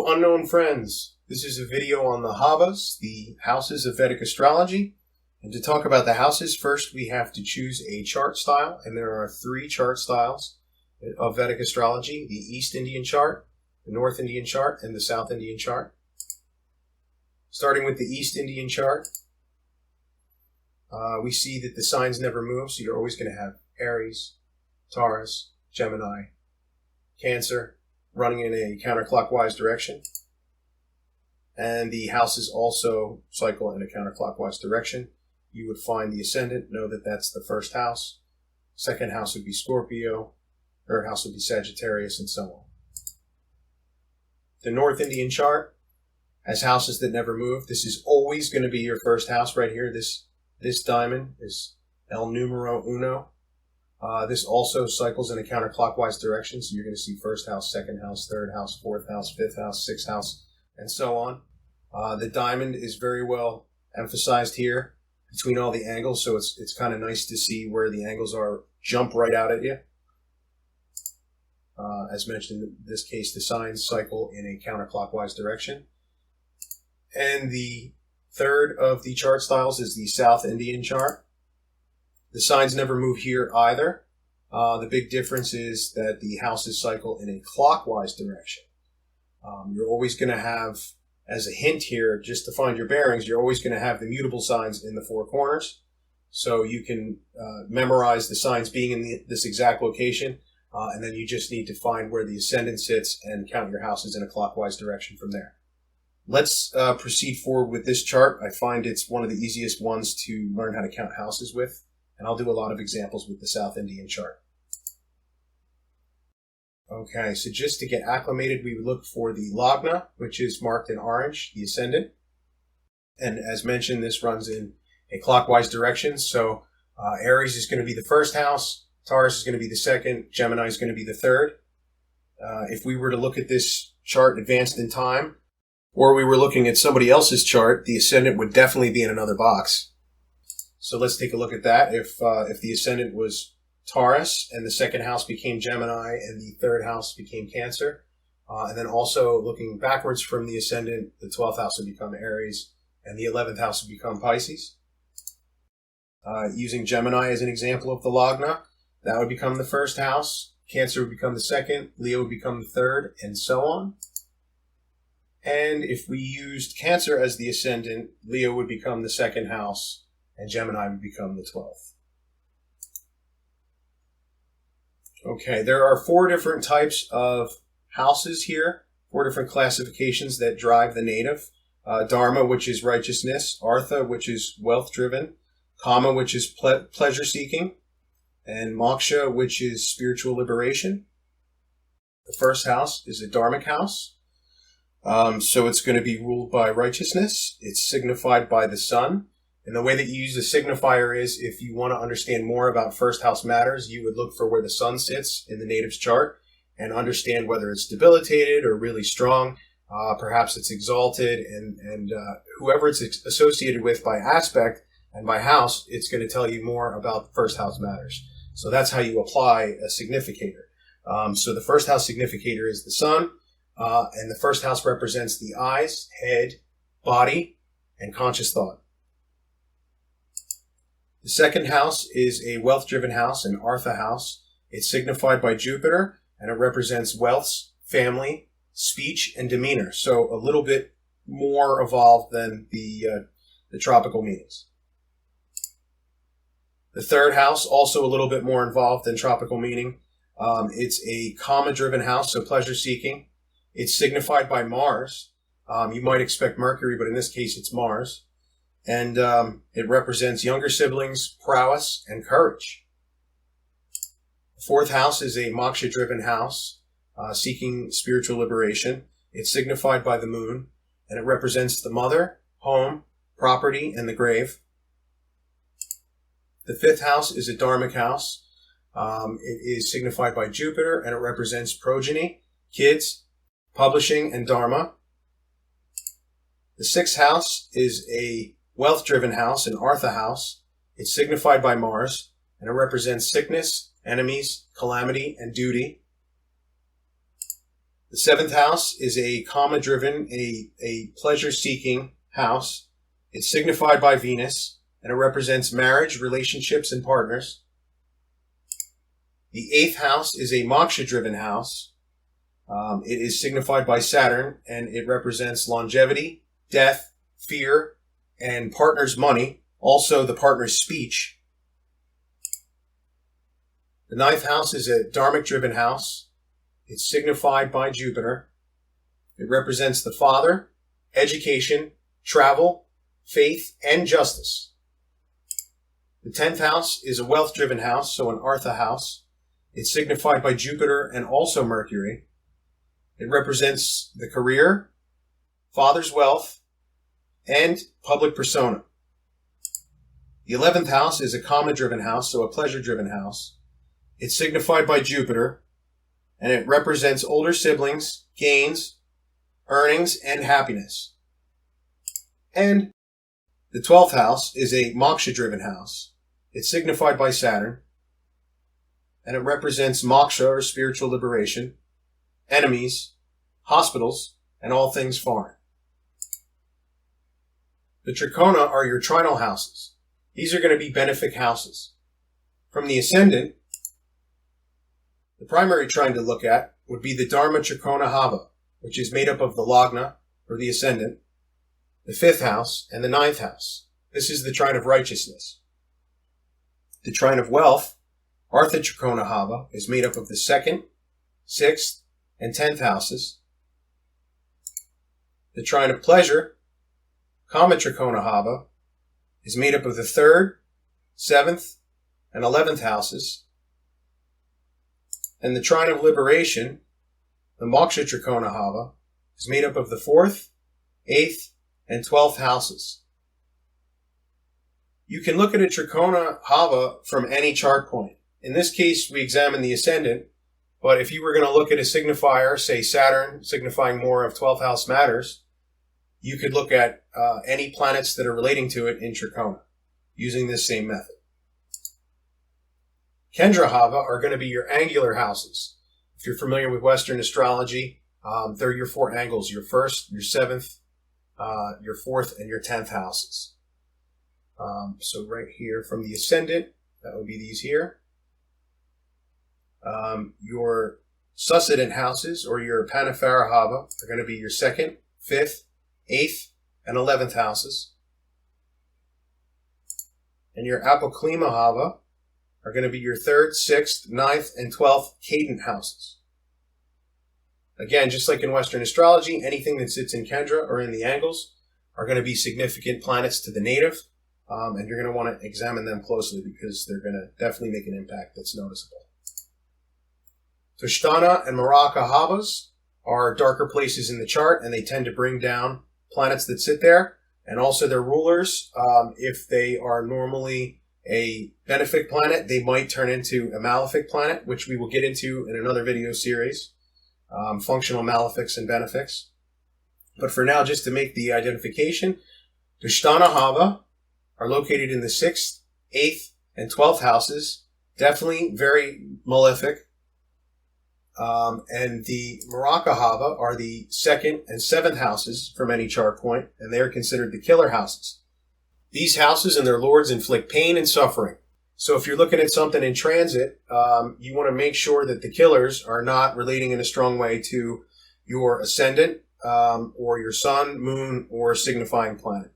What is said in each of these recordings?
unknown friends. This is a video on the Bhavas, the houses of Vedic Astrology. And to talk about the houses, first we have to choose a chart style, and there are 3 chart styles of Vedic Astrology: the East Indian chart, the North Indian chart, and the South Indian chart. Starting with the East Indian chart, we see that the signs never move, so you're always going to have Aries, Taurus, Gemini, Cancer, running in a counterclockwise direction. And the houses also cycle in a counterclockwise direction. You would find the ascendant, know that that's the first house. Second house would be Scorpio. Third house would be Sagittarius, and so on. The North Indian chart has houses that never move. This is always going to be your first house right here. This diamond is El Numero Uno. This also cycles in a counterclockwise direction, so you're going to see first house, second house, third house, fourth house, fifth house, sixth house, and so on. The diamond is very well emphasized here between all the angles, so it's kind of nice to see where the angles are jump right out at you. As mentioned, in this case, the signs cycle in a counterclockwise direction. And the third of the chart styles is the South Indian chart. The signs never move here either. The big difference is that the houses cycle in a clockwise direction. You're always going to have, as a hint here, just to find your bearings, you're always going to have the mutable signs in the 4 corners. So you can memorize the signs being in this exact location, and then you just need to find where the ascendant sits and count your houses in a clockwise direction from there. Let's proceed forward with this chart. I find it's one of the easiest ones to learn how to count houses with, and I'll do a lot of examples with the South Indian chart. Okay, so just to get acclimated, we would look for the Lagna, which is marked in orange, the ascendant. And as mentioned, this runs in a clockwise direction. So Aries is going to be the first house, Taurus is going to be the second, Gemini is going to be the third. If we were to look at this chart advanced in time, or we were looking at somebody else's chart, the ascendant would definitely be in another box. So let's take a look at that. If the ascendant was Taurus and the second house became Gemini and the third house became Cancer, and then also looking backwards from the ascendant, the 12th house would become Aries and the 11th house would become Pisces. Using Gemini as an example of the Lagna, that would become the first house, Cancer would become the second, Leo would become the third, and so on. And if we used Cancer as the ascendant, Leo would become the second house and Gemini would become the 12th. Okay, there are 4 different types of houses here, 4 different classifications that drive the native. Dharma, which is righteousness, Artha, which is wealth-driven, Kama, which is pleasure-seeking, and Moksha, which is spiritual liberation. The first house is a dharmic house. So it's going to be ruled by righteousness. It's signified by the sun. And the way that you use the signifier is, if you want to understand more about first house matters, you would look for where the sun sits in the native's chart and understand whether it's debilitated or really strong. Perhaps it's exalted, and whoever it's associated with by aspect and by house, it's going to tell you more about first house matters. So that's how you apply a significator. So the first house significator is the sun. And the first house represents the eyes, head, body, and conscious thought. The second house is a wealth-driven house, an Artha house. It's signified by Jupiter, and it represents wealth, family, speech, and demeanor. So a little bit more evolved than the tropical meanings. The third house, also a little bit more involved than tropical meaning. It's a Kama-driven house, so pleasure-seeking. It's signified by Mars. You might expect Mercury, but in this case it's Mars. And it represents younger siblings, prowess, and courage. The fourth house is a Moksha-driven house, seeking spiritual liberation. It's signified by the moon, and it represents the mother, home, property, and the grave. The fifth house is a dharmic house. It is signified by Jupiter, and it represents progeny, kids, publishing, and dharma. The sixth house is a wealth-driven house, an Artha house. It's signified by Mars, and it represents sickness, enemies, calamity, and duty. The seventh house is a kama-driven, a pleasure-seeking house. It's signified by Venus, and it represents marriage, relationships, and partners. The eighth house is a moksha-driven house. It is signified by Saturn, and it represents longevity, death, fear, and partner's money, also the partner's speech. The ninth house is a dharmic-driven house. It's signified by Jupiter. It represents the father, education, travel, faith, and justice. The 10th house is a wealth-driven house, so an Artha house. It's signified by Jupiter and also Mercury. It represents the career, father's wealth, and public persona. The 11th house is a kama-driven house, so a pleasure-driven house. It's signified by Jupiter, and it represents older siblings, gains, earnings, and happiness. And the 12th house is a moksha-driven house. It's signified by Saturn, and it represents moksha, or spiritual liberation, enemies, hospitals, and all things foreign. The trikona are your trinal houses. These are going to be benefic houses. From the ascendant, the primary trine to look at would be the Dharma Trikona Hava, which is made up of the Lagna, or the ascendant, the 5th house, and the 9th house. This is the trine of righteousness. The trine of wealth, Artha Trikona Hava, is made up of the 2nd, 6th, and 10th houses. The trine of pleasure, Kama Trikona Hava, is made up of the 3rd, 7th, and 11th houses. And the trine of liberation, the Moksha Trikona Hava, is made up of the 4th, 8th, and 12th houses. You can look at a Trikona Hava from any chart point. In this case, we examine the ascendant, but if you were going to look at a signifier, say Saturn, signifying more of 12th house matters, you could look at any planets that are relating to it in Trikona, using this same method. Kendra Hava are going to be your angular houses. If you're familiar with Western Astrology, they're your 4 angles, your 1st, your 7th, your 4th, and your 10th houses. So right here from the ascendant, that would be these here. Your succedent houses, or your panaphara Hava, are going to be your 2nd, 5th, 8th, and 11th houses. And your apoklima Hava are going to be your 3rd, 6th, 9th, and 12th cadent houses. Again, just like in Western Astrology, anything that sits in kendra or in the angles are going to be significant planets to the native, and you're going to want to examine them closely because they're going to definitely make an impact that's noticeable. Dushthana and maraka Havas are darker places in the chart, and they tend to bring down planets that sit there, and also their rulers. If they are normally a benefic planet, they might turn into a malefic planet, which we will get into in another video series, functional malefics and benefics. But for now, just to make the identification, Dushthana Hava are located in the 6th, 8th, and 12th houses, definitely very malefic. And the maraka Hava are the 2nd and 7th houses from any chart point, and they are considered the killer houses. These houses and their lords inflict pain and suffering. So if you're looking at something in transit, you want to make sure that the killers are not relating in a strong way to your ascendant, or your sun, moon, or signifying planet.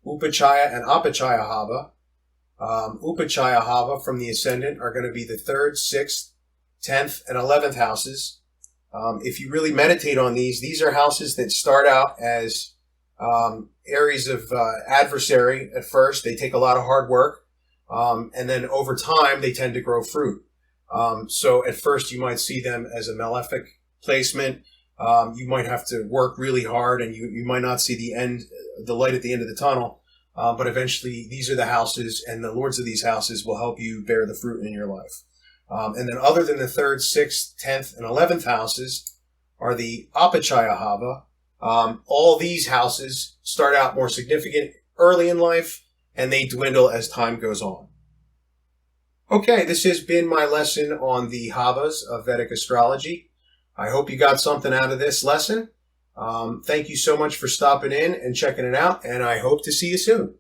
Upachaya and apachaya Hava. Upachaya Hava from the ascendant are going to be the 3rd, 6th, 10th, and 11th houses. If you really meditate on these are houses that start out as areas of adversary at first. They take a lot of hard work, and then over time they tend to grow fruit. So at first you might see them as a malefic placement. You might have to work really hard, and you might not see the light at the end of the tunnel. But eventually these are the houses, and the lords of these houses will help you bear the fruit in your life. And then other than the 3rd, 6th, 10th, and 11th houses are the apachaya Hava. All these houses start out more significant early in life, and they dwindle as time goes on. Okay, this has been my lesson on the Bhavas of Vedic Astrology. I hope you got something out of this lesson. Thank you so much for stopping in and checking it out, and I hope to see you soon.